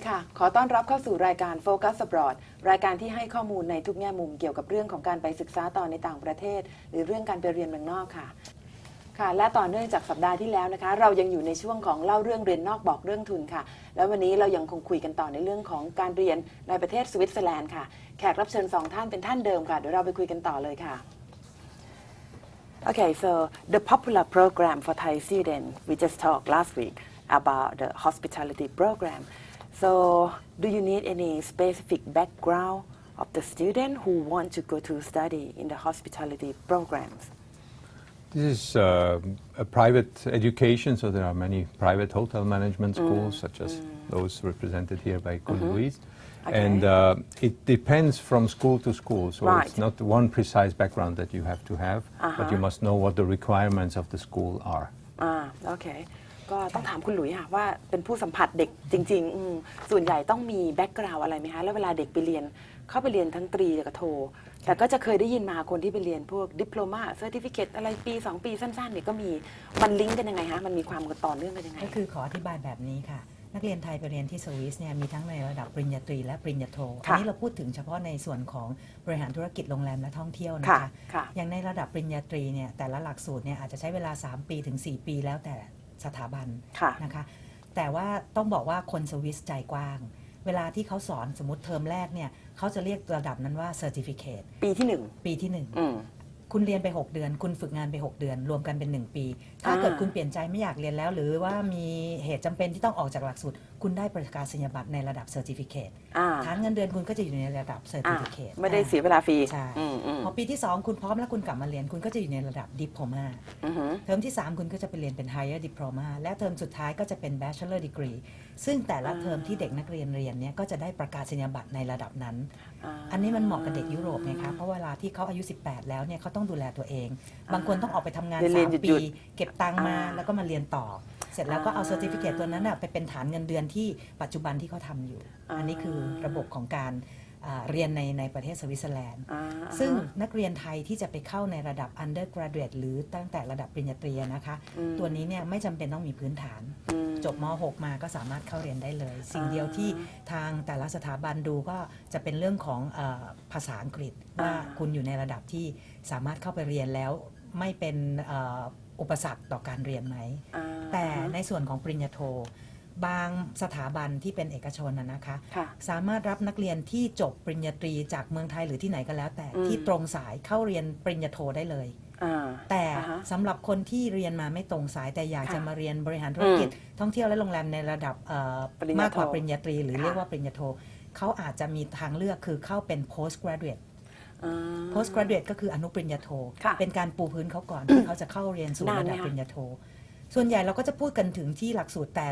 ค่ะขอต้อนรับเข้าสู่รายการ Focus Abroad รายการที่ให้ข้อมูลในทุกแง่มุมเกี่ยวกับเรื่องของการไปศึกษาต่อในต่างประเทศหรือเรื่องการไปเรียนเมืองนอกค่ะและต่อเนื่องจากสัปดาห์ที่แล้วนะคะเรายังอยู่ในช่วงของเล่าเรื่องเรียนนอกบอกเรื่องทุนค่ะแล้ววันนี้เรายังคงคุยกันต่อในเรื่องของการเรียนในประเทศสวิตเซอร์แลนด์ค่ะแขกรับเชิญ2ท่านเป็นท่านเดิมค่ะเดี๋ยวเราไปคุยกันต่อเลยค่ะ Okay, so the popular program for Thai students, we just talked last week about the hospitality program. So, do you need any specific background of the student who want to go to study in the hospitality programs? This is a private education, so there are many private hotel management schools, such as those represented here by Kun Louise. Okay. And it depends from school to school, so it's not one precise background that you have to have, but you must know what the requirements of the school are. Okay. ก็ต้องถามคุณหลุยค่ะว่าเป็นผู้สัมผัสเด็กจริงๆส่วนใหญ่ต้องมีแบ็กกราวด์อะไรไหมคะแล้วเวลาเด็กไปเรียนเข้าไปเรียนทั้งตรีกับโทแต่ก็จะเคยได้ยินมาคนที่ไปเรียนพวกดิปโลมาเซอร์ติฟิเคตอะไรปี2ปีสั้นๆเนี่ยก็มีมันลิงก์กันยังไงคะมันมีความต่อเนื่องกันยังไงก็คือขออธิบายแบบนี้ค่ะนักเรียนไทยไปเรียนที่สวิสเนี่ยมีทั้งในระดับปริญญาตรีและปริญญาโทอันนี้เราพูดถึงเฉพาะในส่วนของบริหารธุรกิจโรงแรมและท่องเที่ยวนะคะอย่างในระดับปริญญาตรีเนี่ยแต่ละหลักสูตรเนี่ยอาจจะใช้เวลา3 ปีถึง 4 ปีแล้วแต่สถาบันนะคะแต่ว่าต้องบอกว่าคนสวิสใจกว้างเวลาที่เขาสอนสมมติเทอมแรกเนี่ยเขาจะเรียกระดับนั้นว่า Certificate ปีที่1คุณเรียนไป6 เดือนคุณฝึกงานไป6 เดือนรวมกันเป็น1 ปีถ้าเกิดคุณเปลี่ยนใจไม่อยากเรียนแล้วหรือว่ามีเหตุจำเป็นที่ต้องออกจากหลักสูตรคุณได้ประกาศนียบัตรในระดับ Certificate ฐานเงินเดือนคุณก็จะอยู่ในระดับ Certificate ไม่ได้เสียเวลาฟรีใช่พอปีที่2คุณพร้อมแล้วคุณกลับมาเรียนคุณก็จะอยู่ในระดับ Diploma เทอมที่3คุณก็จะไปเรียนเป็น Higher Diploma และเทอมสุดท้ายก็จะเป็น Bachelor Degree ซึ่งแต่ละเทอมที่เด็กนักเรียนเรียนเนี่ยก็จะได้ประกาศนียบัตรในระดับนั้นอันนี้มันเหมาะกับเด็กยุโรปไงคะเพราะเวลาที่เขาอายุ18แล้วเนี่ยเขาต้องดูแลตัวเองบางคนต้องออกไปทำงาน3 ปีเก็บตังค์มาแล้วก็มาเรียนต่อเสร็จแล้วก็เอาเซอร์ติฟิเคตตัวนั้นไปเป็นฐานเงินเดือนที่ปัจจุบันที่เขาทำอยู่อันนี้คือระบบของการเรียนในประเทศสวิตเซอร์แลนด์ซึ่งนักเรียนไทยที่จะไปเข้าในระดับ undergraduate หรือตั้งแต่ระดับปริญญาตรีนะคะตัวนี้เนี่ยไม่จำเป็นต้องมีพื้นฐานจบม.6 มาก็สามารถเข้าเรียนได้เลยสิ่งเดียวที่ทางแต่ละสถาบันดูก็จะเป็นเรื่องของภาษาอังกฤษว่าคุณอยู่ในระดับที่สามารถเข้าไปเรียนแล้วไม่เป็นอุปสรรคต่อการเรียนไหมแต่ในส่วนของปริญญาโทบางสถาบันที่เป็นเอกชนนะคะสามารถรับนักเรียนที่จบปริญญาตรีจากเมืองไทยหรือที่ไหนก็แล้วแต่ที่ตรงสายเข้าเรียนปริญญาโทได้เลยแต่สำหรับคนที่เรียนมาไม่ตรงสายแต่อยากจะมาเรียนบริหารธุรกิจท่องเที่ยวและโรงแรมในระดับมากกว่าปริญญาตรีหรือเรียกว่าปริญญาโทเขาอาจจะมีทางเลือกคือเข้าเป็น post graduate post graduate ก็คืออนุปริญญาโทเป็นการปูพื้นเขาก่อนที่เขาจะเข้าเรียนสู่ระดับปริญญาโทส่วนใหญ่เราก็จะพูดกันถึงที่หลักสูตรแต่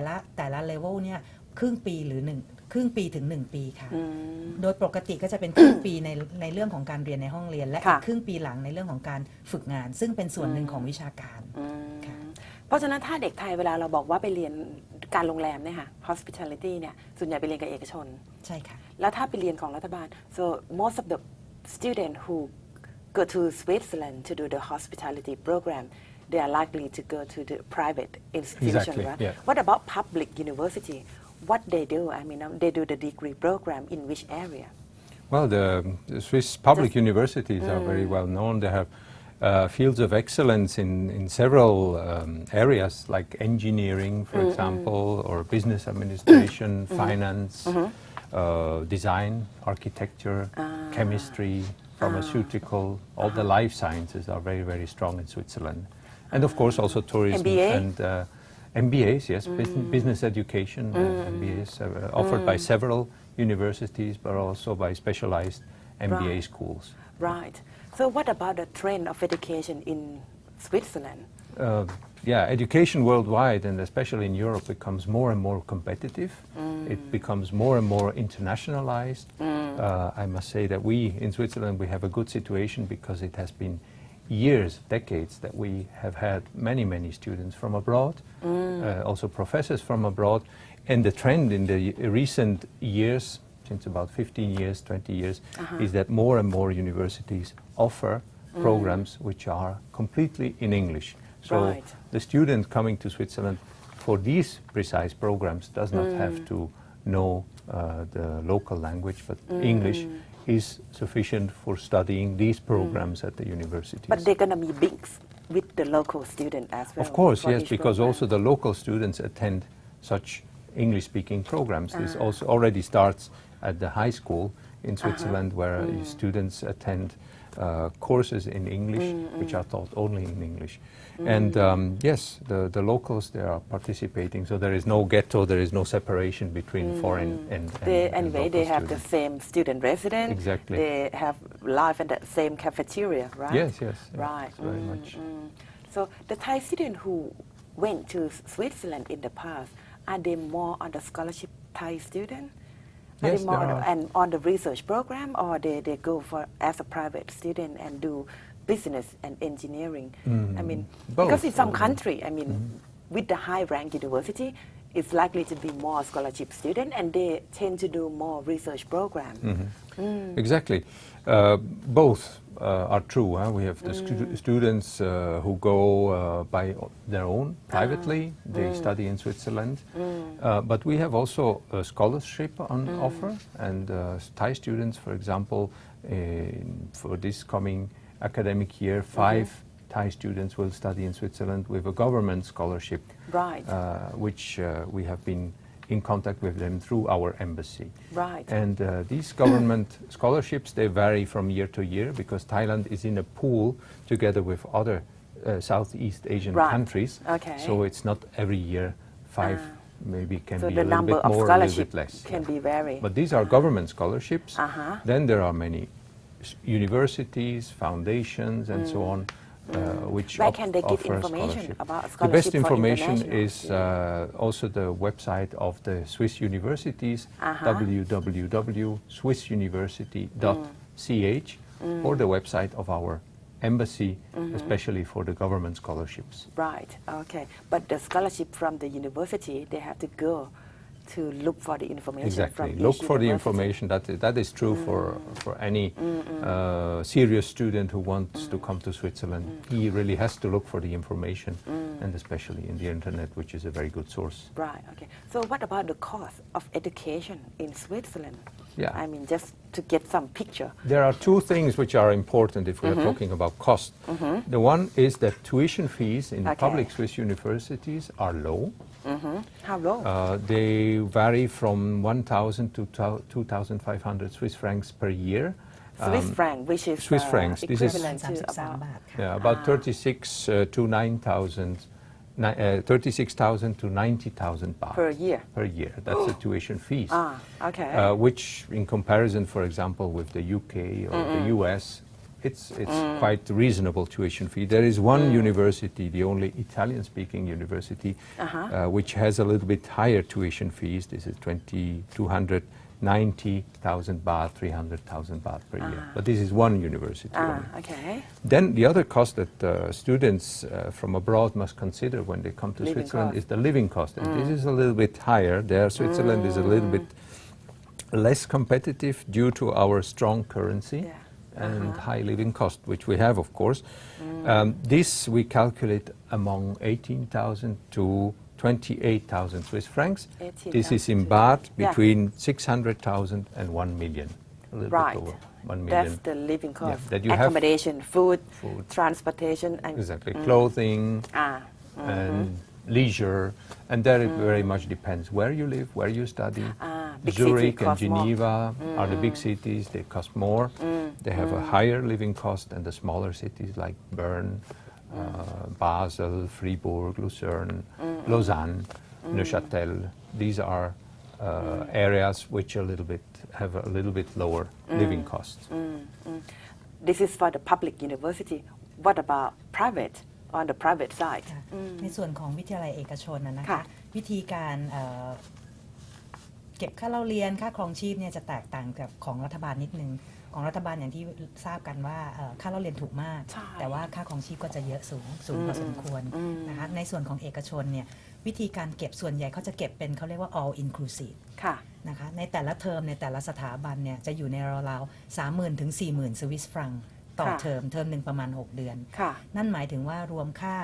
ละเลเวลเนี่ยครึ่งปีหรือครึ่งปีถึง1 ปีค่ะโดยปกติก็จะเป็นครึ่งปีในเรื่องของการเรียนในห้องเรียนและอีกครึ่งปีหลังในเรื่องของการฝึกงานซึ่งเป็นส่วนหนึ่งของวิชาการเพราะฉะนั้นถ้าเด็กไทยเวลาเราบอกว่าไปเรียนการโรงแรมเนี่ยค่ะ hospitality เนี่ยส่วนใหญ่ไปเรียนกับเอกชนใช่ค่ะแล้วถ้าไปเรียนของรัฐบาล so most of the student who go to Switzerland to do the hospitality program they are likely to go to the private institution, right? Yeah. What about public university? What they do? I mean, they do the degree program in which area? Well, the Swiss public universities are very well known. They have fields of excellence in several areas, like engineering, for example, or business administration, finance, design, architecture, chemistry, pharmaceutical. All the life sciences are very, very strong in Switzerland. And of course also tourism MBA? and MBAs, yes, business education, MBAs offered by several universities, but also by specialized MBA schools. Right. So what about the trend of education in Switzerland? Yeah, education worldwide and especially in Europe becomes more and more competitive. It becomes more and more internationalized. I must say that we in Switzerland, we have a good situation because it has been years, decades that we have had many, many students from abroad, also professors from abroad. And the trend in the recent years, since about 15 years, 20 years, is that more and more universities offer programs which are completely in English. So the student coming to Switzerland for these precise programs does not have to know the local language, but English is sufficient for studying these programs at the universities. But they're going to be mixed with the local student as well. Of course, for yes, each because program. also the local students attend such English-speaking programs. This also already starts at the high school in Switzerland, where students attend courses in English, which are taught only in English. And yes, the locals, they are participating, so there is no ghetto, there is no separation between foreign and Anyway, local they have the students. same student residence. Exactly. They have life in the same cafeteria, right? Yes, yes. Right. Very much. So the Thai students who went to Switzerland in the past, are they more on the scholarship Thai student? Are Yes, they more there are. and on the research program, or they go for as a private student and do business and engineering? I mean, because Both. in some country, I mean, with the high rank university, it's likely to be more scholarship student, and they tend to do more research program. Exactly. Both are true. We have the students who go by their own privately. They study in Switzerland. But we have also a scholarship on offer. And Thai students, for example, for this coming academic year, 5 Thai students will study in Switzerland with a government scholarship, Right. which we have been in contact with them through our embassy. Right. And these government scholarships, they vary from year to year because Thailand is in a pool together with other Southeast Asian Right. countries. Okay. So it's not every year 5, maybe can So be the a little number bit of more, a little scholarship bit less. can yeah. be vary. But these are government scholarships. Uh-huh. Then there are many universities, foundations, and so on, which Where can they get offer information scholarship. about The scholarship best for information international? is also the website of the Swiss universities, www.swissuniversity.ch, or the website of our embassy, especially for the government scholarships. Right. Okay. But the scholarship from the university, they have to go to look for the information from Exactly. each Look for the university. information. That is true for any serious student who wants to come to Switzerland. He really has to look for the information, and especially in the internet, which is a very good source. Right. Okay. So what about the cost of education in Switzerland? Yeah. I mean, just to get some picture. There are two things which are important if we are talking about cost. The one is that tuition fees in the Okay. public Swiss universities are low. How low? They vary from 1,000 to 2,500 Swiss francs per year. Swiss franc, which is Swiss francs. This is- equivalent to 33 about บาทค่ะ Yeah, about 36,000 to 90,000 baht per year. per year. That's the tuition fees. Okay. Which, in comparison, for example, with the UK or the US, it's quite reasonable tuition fee. There is one university, the only Italian-speaking university, which has a little bit higher tuition fees. This is 290,000 baht, 300,000 baht per year. But this is one university only. Okay. Then the other cost that students from abroad must consider when they come to Living Switzerland cost. is the living cost. And this is a little bit higher. There, Switzerland is a little bit less competitive due to our strong currency. Yeah. And high living cost, which we have, of course. This we calculate among 18,000 to 28,000 Swiss francs. 18,000 This is in to- baht Yeah. between 600,000 and 1 million. A little Right. bit over 1 million. That's the living cost. that you have- Accommodation, food, Food. transportation, and Exactly. Clothing and leisure. And there it very much depends where you live, where you study. Big city Zurich and cost more. Geneva are the big cities. They cost more. They have a higher living cost than the smaller cities like Bern, Basel, Fribourg, Lucerne, Lausanne, Neuchâtel. These are areas which have a little bit lower living costs. This is for the public university. What about private, on the private side? ในส่วนของวิทยาลัยเอกชนนะ ค่ะ คะวิธีการเก็บค่าเล่าเรียนค่าครองชีพเนี่ยจะแตกต่างกับของรัฐบาลนิดนึงของรัฐบาลอย่างที่ทราบกันว่าค่าเล่าเรียนถูกมาก ใช่ แต่ว่าค่าครองชีพก็จะเยอะสูงพอสมควรนะคะในส่วนของเอกชนเนี่ยวิธีการเก็บส่วนใหญ่เขาจะเก็บเป็นเขาเรียกว่า all inclusive ค่ะ นะคะในแต่ละเทอมในแต่ละสถาบันเนี่ยจะอยู่ในราวๆ 30,000 ถึง 40,000 สวิสฟรัง ต่อ ค่ะ เทอมหนึ่งประมาณ 6 เดือน ค่ะ นั่นหมายถึงว่ารวมค่า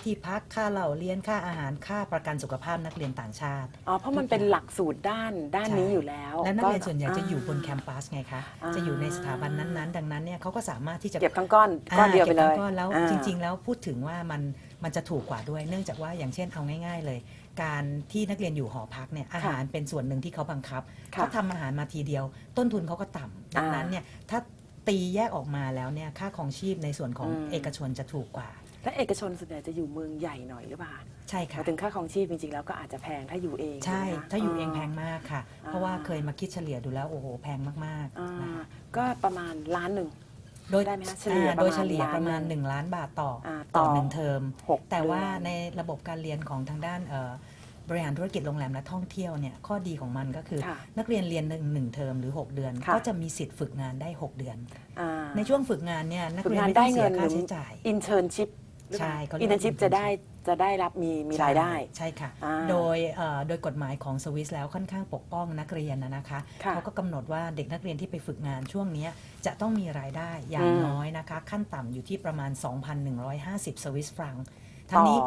ที่พักค่าเหล่าเรียนค่าอาหารค่าประกันสุขภาพนักเรียนต่างชาติ อ๋อเพราะมันเป็นหลักสูตรด้านนี้อยู่แล้ว และนักเรียนส่วนใหญ่จะอยู่บนแคมปัสไงคะ อ่า จะอยู่ในสถาบันนั้นๆ ดังนั้นเนี่ยเขาก็สามารถที่จะ เก็บทั้งก้อนเดียวไปเลย ก็บทั้งก้อนแล้วจริงๆแล้วพูดถึงว่ามันจะถูกกว่าด้วยเนื่องจากว่าอย่างเช่นเอาง่ายๆเลย การที่นักเรียนอยู่หอพักเนี่ยอาหารเป็นส่วนหนึ่งที่เขาบังคับ ค่ะ เขาทำอาหารมาทีเดียว ต้นทุนเขาก็ต่ำดังนั้นเนี่ยถ้าตีแยกออกมาแล้วเนี่ยค่าครองชีพในส่วนของเอกชนจะถูกกว่า และเอกชนส่วนใหญ่จะอยู่เมืองใหญ่หน่อยหรือเปล่า ใช่ ห ค่ะ มายถึงค่าครองชีพจริงๆแล้วก็อาจจะแพงถ้าอยู่เอง ใช่ ไหมคะ ถ้าอยู่เองแพงมากค่ะ เพราะว่าเคยมาคิดเฉลี่ยดูแล้วโอ้โหแพงมาก อ่า ๆนะคะ ก็ประมาณล้านหนึ่ง โดย ได้ไหมคะเฉลี่ย โดยเฉลี่ย ป ประ ระ มา มา ณ ณ1 ล้านบาทต่อ ต่อ หนึ่งเทอม 6 แต่ว่า เดือน ในระบบการเรียนของทางด้านบริหารธุรกิจโรงแรมและท่องเที่ยวเนี่ยข้อดีของมันก็คือ ค่ะ นักเรียนเรียนหนึ่งเทอมหรือ 6 เดือน ค่ะ ก็จะมีสิทธิ์ฝึกงานได้ 6 เดือน อ่า ในช่วงฝึกงานเนี่ยนัก ฝึก เรียน งาน ไม่ต้ ได้ องเสี เงิ ย น ค่าใช้จ่าย อินเทอร์นชิพ ใช่เขาเรียก อินเทอร์นชิพ internship จะได้รับมีรายได้ ใช่ค่ะ อ่า โดยกฎหมายของสวิสแล้วค่อนข้างปกป้องนักเรียนนะคะ ค่ะ เขาก็กำหนดว่าเด็กนักเรียนที่ไปฝึกงานช่วงนี้จะต้องมีรายได้อย่างน้อยนะคะ ขั้นต่ำอยู่ที่ประมาณ 2,150 สวิสฟรังทั้งนี้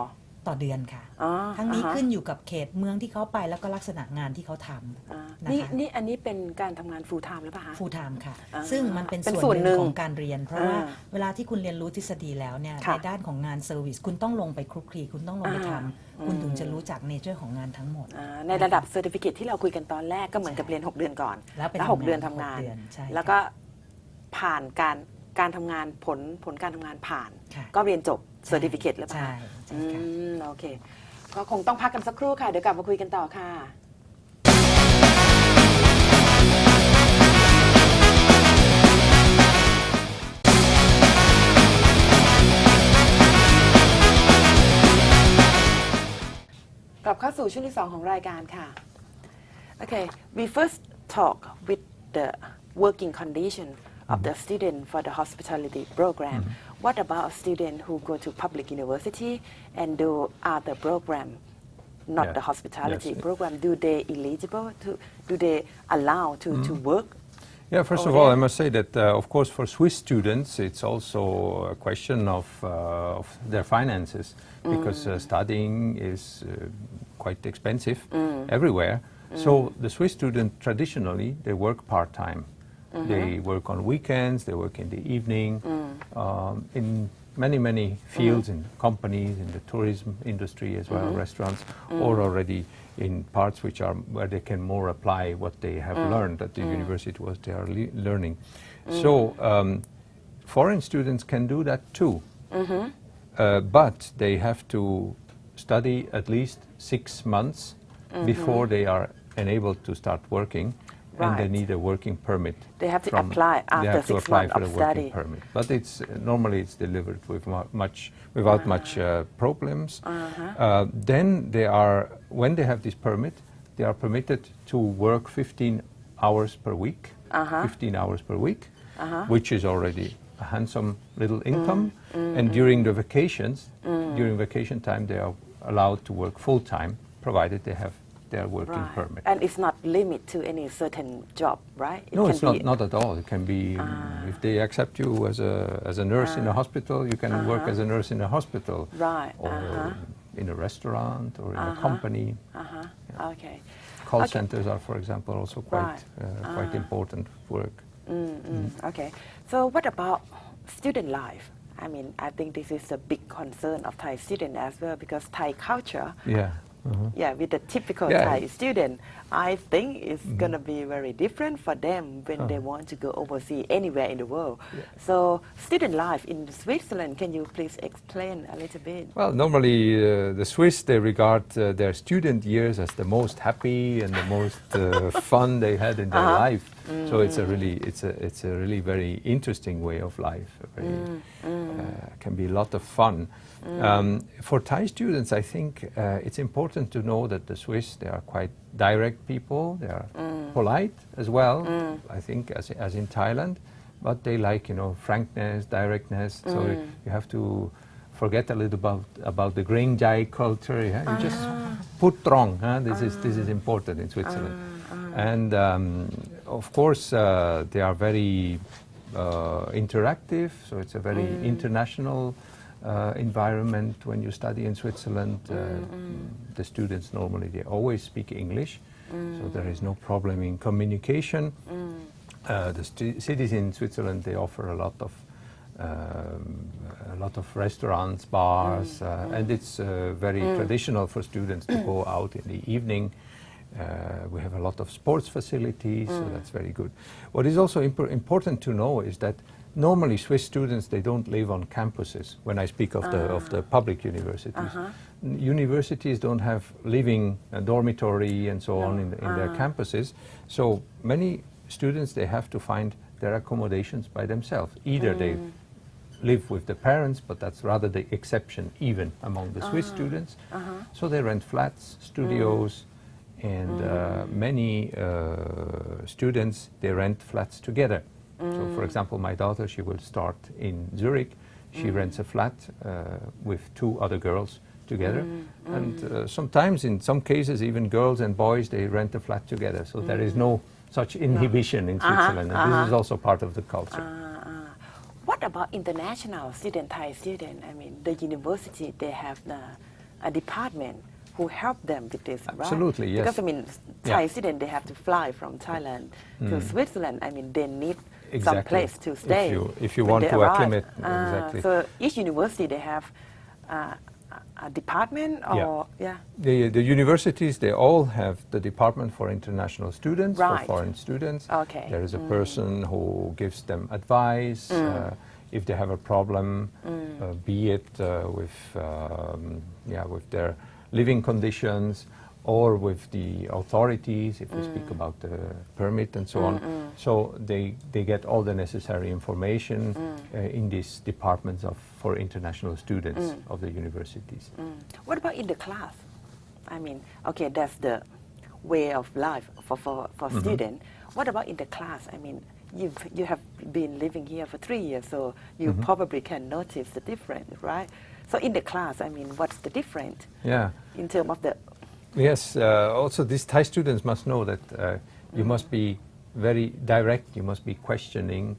ต่อเดือนค่ะ อ๋อ ทั้งนี้ อ่าฮะ ขึ้นอยู่กับเขตเมืองที่เขาไปแล้วก็ลักษณะงานที่เขาท อ่า ำนะ นี่ คะ นี่อันนี้เป็นการทำงาน full time หรือเปล่าคะ full time ค่ะ อ่า ซึ่งมันเป็น เป็นส่ ส่ ว วน น ห ห นึ่ นึ่ ง งของการเรียน เพราะว่า อ่า เวลาที่คุณเรียนรู้ทฤษฎีแล้วเนี่ย ค่ะ ในด้านของงานเซอร์วิสคุณต้องลงไปคลุกคลีคุณต้องลงไปท อ่า ำคุณถึงจะรู้จักเนเจอร์ของงานทั้งหมด ในระดับ certificate ที่เราคุยกันตอนแรกก็เหมือนกับเรียน 6 เดือนก่อน แล้วไป 6 เดือนทำงาน 6 เดือนใช่ แล้วก็ผ่านการทำงานผลการทำงานผ่าน ค่ะ ก็เรียนจบ ใช่ certificate หรือเปล่า ใช่ใช่ค่ะ โอเค ก็คงต้องพักกันสักครู่ค่ะ เดี๋ยวกลับมาคุยกันต่อค่ะ กลับเข้าสู่ช่วงที่ 2 ของรายการค่ะ Okay we first talk with the working condition of the student for the hospitality program what about a student who go to public university and do other program not Yeah. the hospitality Yes. program do they eligible to do they allow to work Yeah, first over of all, there? I must say that, of course, for Swiss students, it's also a question of their finances, because studying is quite expensive everywhere. So the Swiss student, traditionally, they work part-time. They work on weekends, they work in the evening, in many fields, in companies, in the tourism industry as well, restaurants, or already in parts where they can more apply what they have learned at the university, what they are learning. So foreign students can do that too, but they have to study at least 6 months before they are enabled to start working. And they Right. need a working permit. They have to apply they after have to 6 apply months for of the working study. permit. But it's normally it's delivered with without much problems. Then when they have this permit, they are permitted to work 15 hours per week. 15 hours per week, which is already a handsome little income. And during the vacations, during vacation time, they are allowed to work full time, provided they have their working Right. permit. And it's not limit to any certain job, right? It No, can it's be- not at all. It can be if they accept you as a nurse in a hospital, you can work as a nurse in a hospital, Right. or in a restaurant, or in a company. Okay. Call Okay. centers are, for example, also quite important work. Okay. So what about student life? I mean, I think this is a big concern of Thai student as well, because Thai culture, Yeah. yeah, with the typical Yeah. Thai student, I think it's gonna be very different for them when they want to go overseas anywhere in the world. So student life in Switzerland, can you please explain a little bit? Well, normally the Swiss, they regard their student years as the most happy and the most fun they had in their life. So it's a really very interesting way of life. Can be a lot of fun. For Thai students, I think it's important to know that the Swiss, they are quite direct people. They are polite as well, I think, as in Thailand. But they like, frankness, directness. So you have to forget a little about the Green Jai culture. Yeah? You just put wrong. This is important in Switzerland. And of course, they are very interactive, so it's a very international environment when you study in Switzerland. The students normally, they always speak English, so there is no problem in communication. The cities in Switzerland, they offer a lot of restaurants, bars, and it's very traditional for students to go out in the evening. We have a lot of sports facilities, so that's very good. What is also important to know is that normally Swiss students, they don't live on campuses. When I speak of the public universities, universities don't have living dormitory and so on in their campuses. So many students, they have to find their accommodations by themselves. Either they live with the parents, but that's rather the exception even among the Swiss students. So they rent flats, studios, and many students, they rent flats together. So for example, my daughter, she will start in Zurich. She rents a flat with 2 other girls together. And sometimes, in some cases, even girls and boys, they rent a flat together. So there is no such inhibition in Switzerland. And this is also part of the culture. What about international student, Thai student? I mean, the university, they have a department who help them with this, right? Absolutely, yes. Because, I mean, Thai students, they have to fly from Thailand to Switzerland. I mean, they need some place to stay. If you want to acclimate, exactly. So each university, they have a department or, The universities, they all have the Department for International Students, for foreign students. Okay. There is a person who gives them advice if they have a problem, be it with their living conditions or with the authorities, if we speak about the permit and so on. So they get all the necessary information in these departments for international students of the universities. What about in the class? I mean, okay, that's the way of life for students. What about in the class? I mean, you have been living here for 3 years, so you probably can notice the difference, right? So in the class, I mean, what's the difference in terms of the... Yes, also these Thai students must know that you must be very direct, you must be questioning,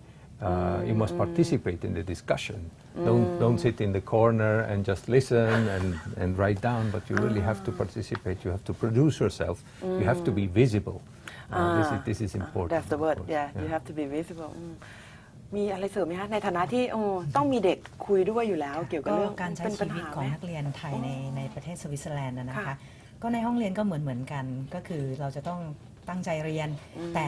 you must participate in the discussion. Don't sit in the corner and just listen and write down, but you really have to participate, you have to produce yourself, you have to be visible. This is important. That's the word, you have to be visible. มีอะไรเสริมไหมคะในฐานะที่ต้องมีเด็กคุยด้วยอยู่แล้วเกี่ยวกับเรื่อง การใช้ชีวิตของนักเรียนไทยในประเทศสวิตเซอร์แลนด์นะคะก็ในห้องเรียนก็เหมือนกันก็คือเราจะต้องตั้งใจเรียนแต่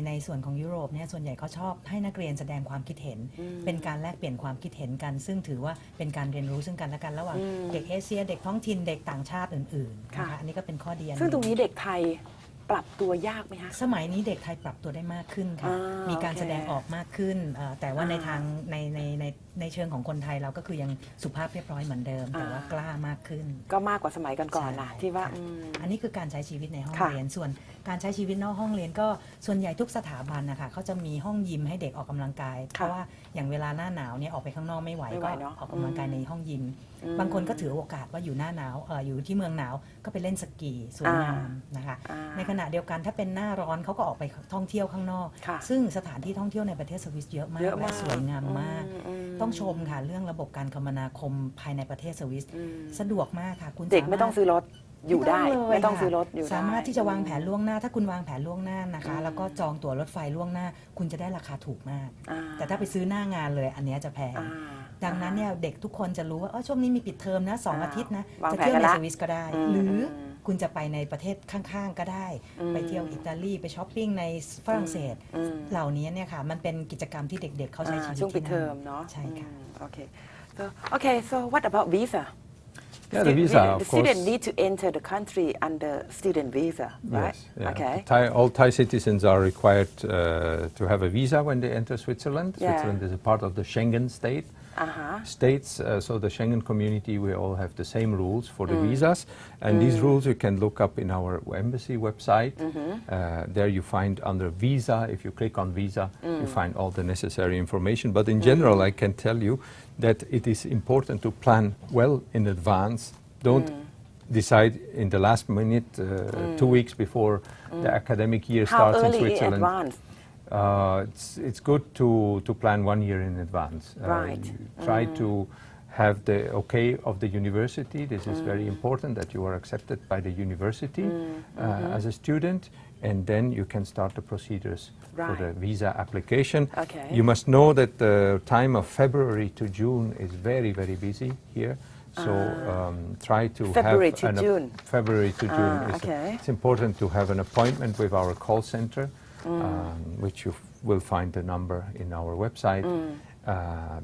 ในส่วนของยุโรปเนี่ยส่วนใหญ่เขาชอบให้นักเรียนแสดงความคิดเห็นเป็นการแลกเปลี่ยนความคิดเห็นกันซึ่งถือว่าเป็นการเรียนรู้ซึ่งกันและกันระหว่างเด็กเอเชียเด็กท้องถิ่นเด็กต่างชาติอื่นๆนะคะอันนี้ก็เป็นข้อดีซึ่งตรงนี้เด็กไทยปรับตัวยากไหมคะสมัยนี้เด็กไทยปรับตัวได้มากขึ้นค่ะมีการแสดงออกมากขึ้นแต่ว่าในทางในเชิงของคนไทยเราก็คือยังสุภาพเรียบร้อยเหมือนเดิมแต่ว่ากล้ามากขึ้นก็มากกว่าสมัยก่อนๆนะที่ว่าอันนี้คือการใช้ชีวิตในห้องเรียนส่วนการใช้ชีวิตนอกห้องเรียนก็ส่วนใหญ่ทุกสถาบันนะคะเขาจะมีห้องยิมให้เด็กออกกำลังกายเพราะว่าอย่างเวลาหน้าหนาวเนี่ยออกไปข้างนอกไม่ไหวก็ออกกำลังกายในห้องยิมบางคนก็ถือโอกาสว่าอยู่หน้าหนาวอยู่ที่เมืองหนาวก็ไปเล่นสกีสวยงามนะคะในขณะเดียวกันถ้าเป็นหน้าร้อนเขาก็ออกไปท่องเที่ยวข้างนอกซึ่งสถานที่ท่องเที่ยวในประเทศสวิสเยอะมากและสวยงามมากต้องชมค่ะเรื่องระบบการคมนาคมภายในประเทศสวิสสะดวกมากค่ะคุณเด็กไม่ต้องซื้อรถอยู่ได้ไม่ต้องซื้อรถอยู่ได้สามารถที่จะวางแผนล่วงหน้าถ้าคุณวางแผนล่วงหน้านะคะแล้วก็จองตั๋วรถไฟล่วงหน้าคุณจะได้ราคาถูกมากแต่ถ้าไปซื้อหน้างานเลยอันนี้จะแพงดังนั้นเนี่ยเด็กทุกคนจะรู้ว่าช่วงนี้มีปิดเทอมนะ2 อาทิตย์นะจะเที่ยวในสวิสก็ได้หรือคุณจะไปในประเทศข้างๆก็ได้ไปเที่ยวอิตาลีไปช้อปปิ้งในฝรั่งเศสเหล่านี้เนี่ยค่ะมันเป็นกิจกรรมที่เด็กๆเขาใช้ชีวิตช่วงปิดเทอมเนาะใช่ค่ะso what about visa Yeah, the visa, of course. The student need to enter the country under student visa, right? Yes. Yeah. Okay. All Thai citizens are required to have a visa when they enter Switzerland. Yeah. Switzerland is a part of the Schengen states. So the Schengen community, we all have the same rules for the visas. And these rules you can look up in our embassy website. There you find under visa, if you click on visa, you find all the necessary information. But in general, I can tell you that it is important to plan well in advance. Don't decide in the last minute, 2 weeks before the academic year starts in Switzerland. How early in advance? It's good to plan 1 year in advance. Right. Try to have the okay of the university. This is very important that you are accepted by the university as a student, and then you can start the procedures for the visa application. Okay. You must know that the time of February to June is very, very busy here. So try to February have to June. February to June. Okay. It's important to have an appointment with our call center, which you will find the number in our website.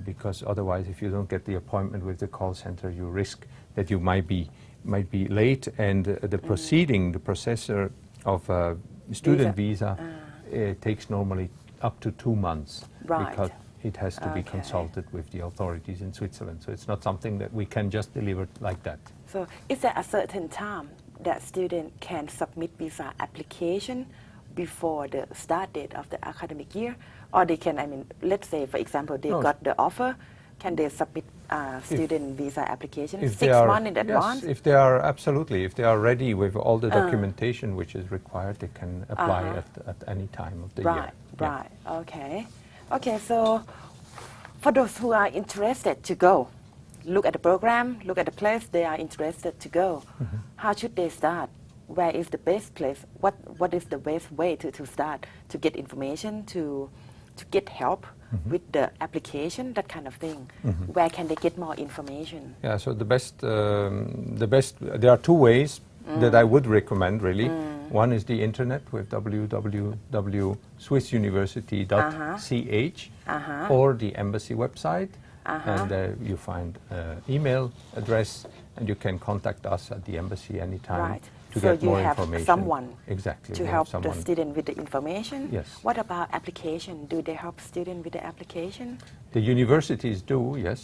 Because otherwise, if you don't get the appointment with the call center, you risk that you might be late, and the processor of student visa takes normally up to 2 months. Right. Because it has to be Okay. consulted with the authorities in Switzerland. So it's not something that we can just deliver like that. So is there a certain time that student can submit visa application before the start date of the academic year? Or they can, let's say, for example, they No. got the offer, can they submit student visa application If 6 they are, months in advance? Yes, if they are absolutely, if they are ready with all the documentation which is required, they can apply at any time of the year. Right, Yeah. right, okay. Okay, so for those who are interested to go, look at the program, look at the place they are interested to go. How should they start? Where is the best place? What is the best way to start, to get information, to get help with the application, that kind of thing? Where can they get more information? Yeah, so the best, there are 2 ways that I would recommend really. One is the internet with www.swissuniversity.ch or the embassy website, and you find email address, and you can contact us at the embassy anytime. Right. To So get you more have information. someone exactly to we help have the someone. student with the information? Yes. What about application? Do they help student with the application? The universities do, yes,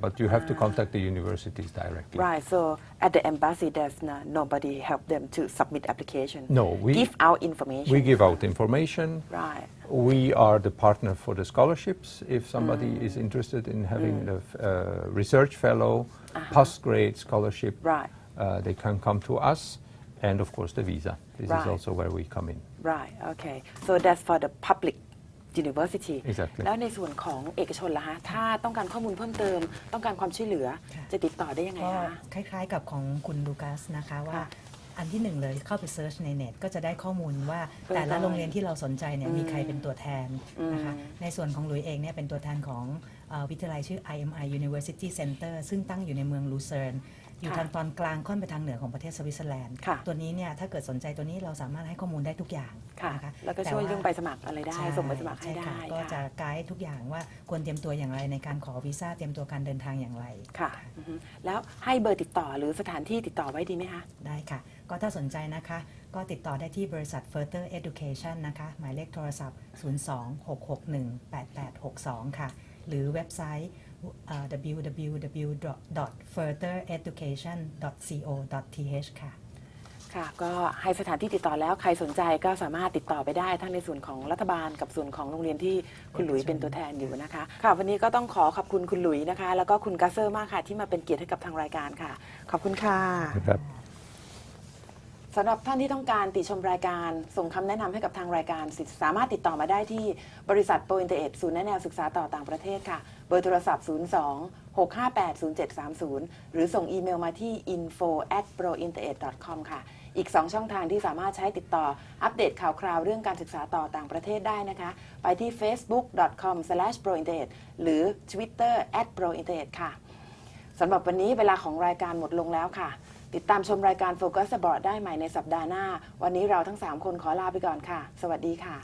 but you have to contact the universities directly. Right, so at the embassy there's nobody help them to submit application? No, we give out information? We give out information. Right. We are the partner for the scholarships. If somebody is interested in having the research fellow, postgrad scholarship, Right. They can come to us, and of course the visa. This is Right. also where we come in. Right, okay. So that's for the public university. Exactly. แล้วในส่วนของเอกชนล่ะฮะ ถ้าต้องการข้อมูลเพิ่มเติม ต้องการความช่วยเหลือ จะติดต่อได้ยังไง ก็ คะ คล้ายๆกับของคุณลูคัสนะคะว่าอันที่หนึ่งเลยเข้าไปเซิร์ชในเน็ตก็จะได้ข้อมูลว่าแต่ละโรงเรียนที่เราสนใจเนี่ยมีใครเป็นตัวแทนนะคะในส่วนของหลุยเองเนี่ยเป็นตัวแทนของวิทยาลัยชื่อ IMI University Center ซึ่งตั้งอยู่ในเมืองลูเซิร์นอยู่ทางตอนกลางค่อนไปทางเหนือของประเทศสวิตเซอร์แลนด์ตัวนี้เนี่ยถ้าเกิดสนใจตัวนี้เราสามารถให้ข้อมูลได้ทุกอย่างนะคะ แล้วก็ช่วยเรื่องใบสมัครอะไรได้ ส่งใบสมัครให้ได้ ก็จะไกด์ทุกอย่างว่าควรเตรียมตัวอย่างไรในการขอวีซ่าเตรียมตัวการเดินทางอย่างไร ค่ะแล้วให้เบอร์ติดต่อหรือสถานที่ติดต่อไว้ดีไหมคะ ได้ค่ะก็ถ้าสนใจนะคะก็ติดต่อได้ที่บริษัท Further Education นะคะหมายเลขโทรศัพท์ 026618862 ค่ะหรือเว็บไซต์ www.furthereducation.co.th ค่ะค่ะก็ให้สถานที่ติดต่อแล้วใครสนใจก็สามารถติดต่อไปได้ทั้งในส่วนของรัฐบาลกับส่วนของโรงเรียนที่คุณหลุยเป็นตัวแทนอยู่นะคะค่ะวันนี้ก็ต้องขอบคุณคุณหลุยนะคะแล้วก็คุณกัสเซอร์มากค่ะที่มาเป็นเกียรติให้กับทางรายการค่ะขอบคุณค่ะสำหรับท่านที่ต้องการติชมรายการส่งคำแนะนำให้กับทางรายการสามารถติดต่อมาได้ที่บริษัท ProInterEd ศูนย์แนะแนวศึกษาต่อต่างประเทศค่ะเบอร์โทรศัพท์ 02-658-0730 หรือส่งอีเมลมาที่ info@prointered.com ค่ะอีก2ช่องทางที่สามารถใช้ติดต่ออัปเดตข่าวคราวเรื่องการศึกษาต่อต่างประเทศได้นะคะไปที่ facebook.com/prointered หรือ Twitter @prointered ค่ะสำหรับวันนี้เวลาของรายการหมดลงแล้วค่ะติดตามชมรายการ Focus Abroad ได้ใหม่ในสัปดาห์หน้าวันนี้เราทั้ง3คนขอลาไปก่อนค่ะสวัสดีค่ะ